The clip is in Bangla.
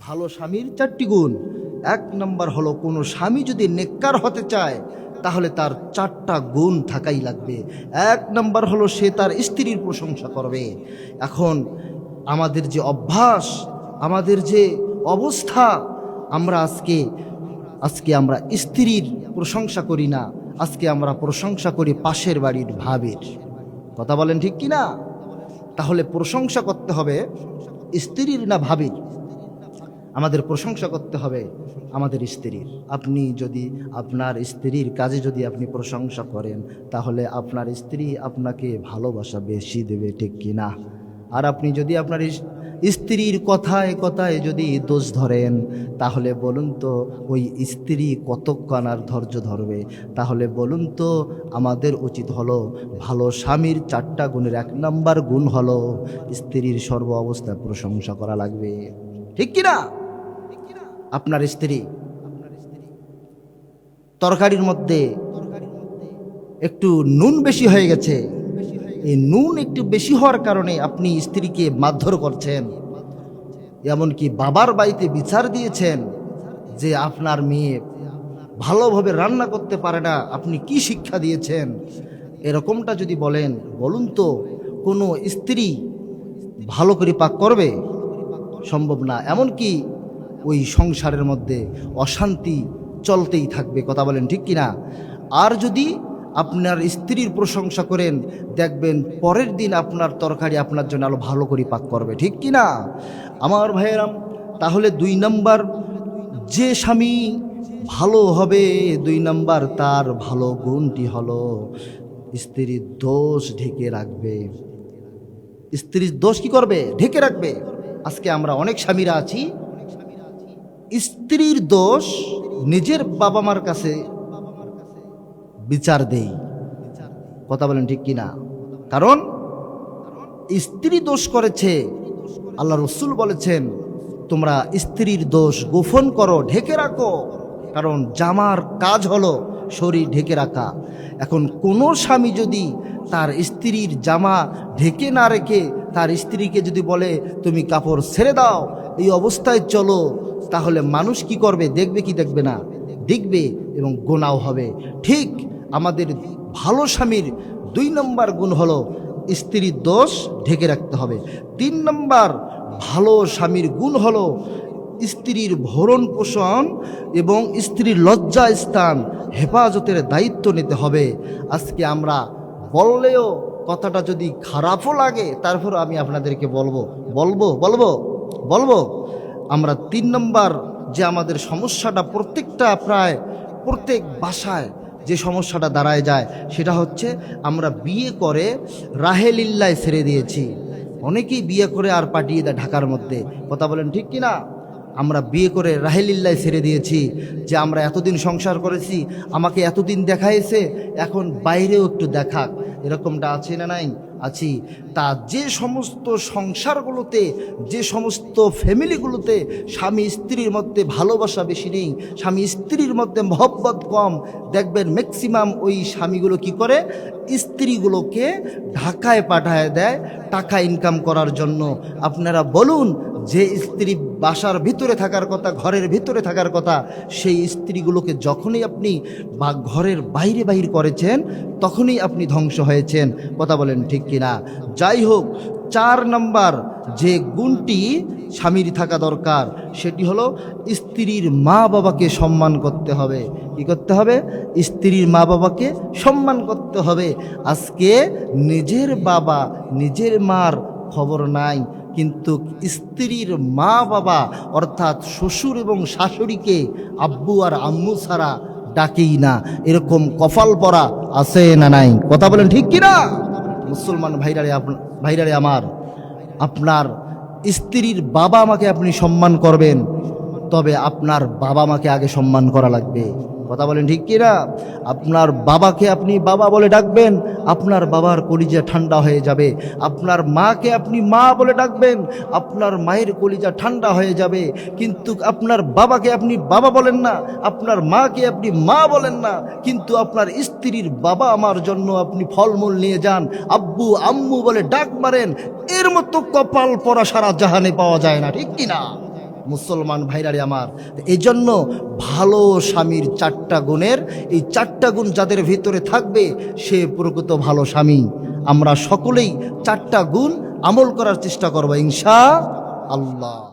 ভালো স্বামীর 4টি গুণ। 1 নম্বর হলো, কোনো স্বামী যদি নেককার হতে চায় তাহলে তার 4টা গুণ থাকাই লাগবে। 1 নম্বর হলো, সে তার স্ত্রীর প্রশংসা করবে। এখন আমাদের যে অভ্যাস, আমাদের যে অবস্থা, আমরা আজকে আমরা স্ত্রীর প্রশংসা করি না, আজকে আমরা প্রশংসা করি পাশের বাড়ির ভাবের। কথা বলেন ঠিক কি না? তাহলে প্রশংসা করতে হবে স্ত্রীর না ভাবির? আমাদের প্রশংসা করতে হবে আমাদের স্ত্রীর। আপনি যদি আপনার স্ত্রীর কাজে যদি আপনি প্রশংসা করেন, তাহলে আপনার স্ত্রী আপনাকে ভালোবাসা বেশি দেবে, ঠিক কি না? আর আপনি যদি আপনার স্ত্রীর কথায় কথায় যদি দোষ ধরেন, তাহলে বলুন তো ওই স্ত্রী কতক্ষণ আর ধৈর্য ধরবে? তাহলে বলুন তো, আমাদের উচিত হলো ভালো স্বামীর 4টা গুণের 1 নম্বর গুণ হলো স্ত্রীর সর্ব অবস্থায় প্রশংসা করা লাগবে, ঠিক কি না? আপনার স্ত্রী তরকারির মধ্যে একটু নুন বেশি হয়ে গেছে, এই নুন একটু বেশি হওয়ার কারণে আপনি স্ত্রীকে মারধর করছেন, এমনকি বাবার বাড়িতে বিচার দিয়েছেন যে আপনার মেয়ে ভালোভাবে রান্না করতে পারে না, আপনি কি শিক্ষা দিয়েছেন? এরকমটা যদি বলেন, বলুন তো কোনো স্ত্রী ভালো করে পাক করবে? সম্ভব না। এমনকি ওই সংসারের মধ্যে অশান্তি চলতেই থাকবে। কথা বলেন ঠিক কিনা? আর যদি আপনার স্ত্রীর প্রশংসা করেন, দেখবেন পরের দিন আপনার তরকারি আপনার জন্য আরো ভালো করে পাক করবে, ঠিক কিনা আমার ভাইয়েরাম? তাহলে 2 নম্বর, যে স্বামী ভালো হবে, 2 নম্বর তার ভালো গুণটি হলো স্ত্রীর দোষ ঢেকে রাখবে। স্ত্রীর দোষ কি করবে? ঢেকে রাখবে। আজকে আমরা অনেক স্বামীরা আছি, স্ত্রীর দোষ নিজের বাবা মার কাছে বিচার দেই। কথা বলেন ঠিক কিনা? কারণ স্ত্রী দোষ করেছে, আল্লাহ রসুল বলেছেন তোমরা স্ত্রীর দোষ গোপন করো, ঢেকে রাখো, কারণ জামার কাজ হলো শরীর ঢেকে রাখা। এখন কোনো স্বামী যদি তার স্ত্রীর জামা ঢেকে না রেখে তার স্ত্রীকে যদি বলে তুমি কাপড় ছেড়ে দাও, এই অবস্থায় চলো, তাহলে মানুষ কি করবে? দেখবে কি দেখবে না? দেখবে, এবং গোনাও হবে। ঠিক আমাদের ভালো স্বামীর 2 নম্বর গুণ হলো স্ত্রীর দোষ ঢেকে রাখতে হবে। 3 নম্বর ভালো স্বামীর গুণ হলো স্ত্রীর ভরণ পোষণ এবং স্ত্রীর লজ্জা স্থান হেফাজতের দায়িত্ব নিতে হবে। আজকে আমরা বললেও কথাটা যদি খারাপও লাগে, তারপর আমি আপনাদেরকে বলবো আমরা 3 নম্বর যে আমাদের সমস্যাটা প্রায় প্রত্যেক বাসায় যে সমস্যাটা দাঁড়ায় যায়, সেটা হচ্ছে আমরা বিয়ে করে রাহেলিল্লায় ছেড়ে দিয়েছি। অনেকেই বিয়ে করে আর পাঠিয়ে দেয় ঢাকার মধ্যে। কথা বলেন ঠিক কিনা? আমরা বিয়ে করে রাহেলিল্লায় ছেড়ে দিয়েছি, যে আমরা এতদিন সংসার করেছি, আমাকে এতদিন দেখাইছে, এখন বাইরেও একটু দেখাক। এরকমটা আছে না নাই? আছি। তা যে সমস্ত সংসারগুলোতে, যে সমস্ত ফ্যামিলিগুলোতে স্বামী স্ত্রীর মধ্যে ভালোবাসা বেশি নেই, স্বামী স্ত্রীর মধ্যে মহব্বত কম, দেখবেন ম্যাক্সিমাম ওই স্বামীগুলো কি করে? স্ত্রীগুলোকে ঢাকায় পাঠায় দেয় টাকা ইনকাম করার জন্য। আপনারা বলুন, যে স্ত্রী বাসার ভিতরে থাকার কথা, ঘরের ভিতরে থাকার কথা, সেই স্ত্রীগুলোকে যখনই আপনি বা ঘরের বাইরে বাহির করেছেন, তখনই আপনি ধ্বংস হয়েছেন। কথা বলেন ঠিক কিনা? যাই হোক, 4 নম্বর যে গুণটি স্বামীর থাকা দরকার, সেটি হলো স্ত্রীর মা বাবাকে সম্মান করতে হবে। কি করতে হবে? স্ত্রীর মা বাবাকে সম্মান করতে হবে। আজকে নিজের বাবা নিজের মার খবর নাই, কিন্তু স্ত্রীর মা বাবা অর্থাৎ শ্বশুর এবং শাশুড়িকে আব্বু আর আম্মু ছাড়া ডাকেই না। এরকম কপাল পরা আছে না নাই? কথা বলেন ঠিক কিনা? মুসলমান ভাইরারে আমার, আপনার স্ত্রীর বাবা মাকে আপনি সম্মান করবেন, তবে আপনার বাবা মাকে আগে সম্মান করা লাগবে। কথা বলেন ঠিক কিনা? আপনার বাবাকে আপনি বাবা বলে ডাকবেন, আপনার বাবার কলিজা ঠান্ডা হয়ে যাবে। আপনার মাকে আপনি মা বলে ডাকবেন, আপনার মায়ের কলিজা ঠান্ডা হয়ে যাবে। কিন্তু আপনার বাবাকে আপনি বাবা বলেন না, আপনার মাকে আপনি মা বলেন না, কিন্তু আপনার স্ত্রীর বাবা আমার জন্য আপনি ফলমূল নিয়ে যান, আব্বু আম্মু বলে ডাক মারেন। এর মতো কপাল পরা সারা জাহানে পাওয়া যায় না, ঠিক কিনা? মুসলমান ভাইরারে আমার, এই জন্য ভালো স্বামীর 4টা গুণের, এই 4টা গুণ যাদের ভিতরে থাকবে সে প্রকৃত ভালো স্বামী। আমরা সকলেই 4টা গুণ আমল করার চেষ্টা করব ইনশাআল্লাহ।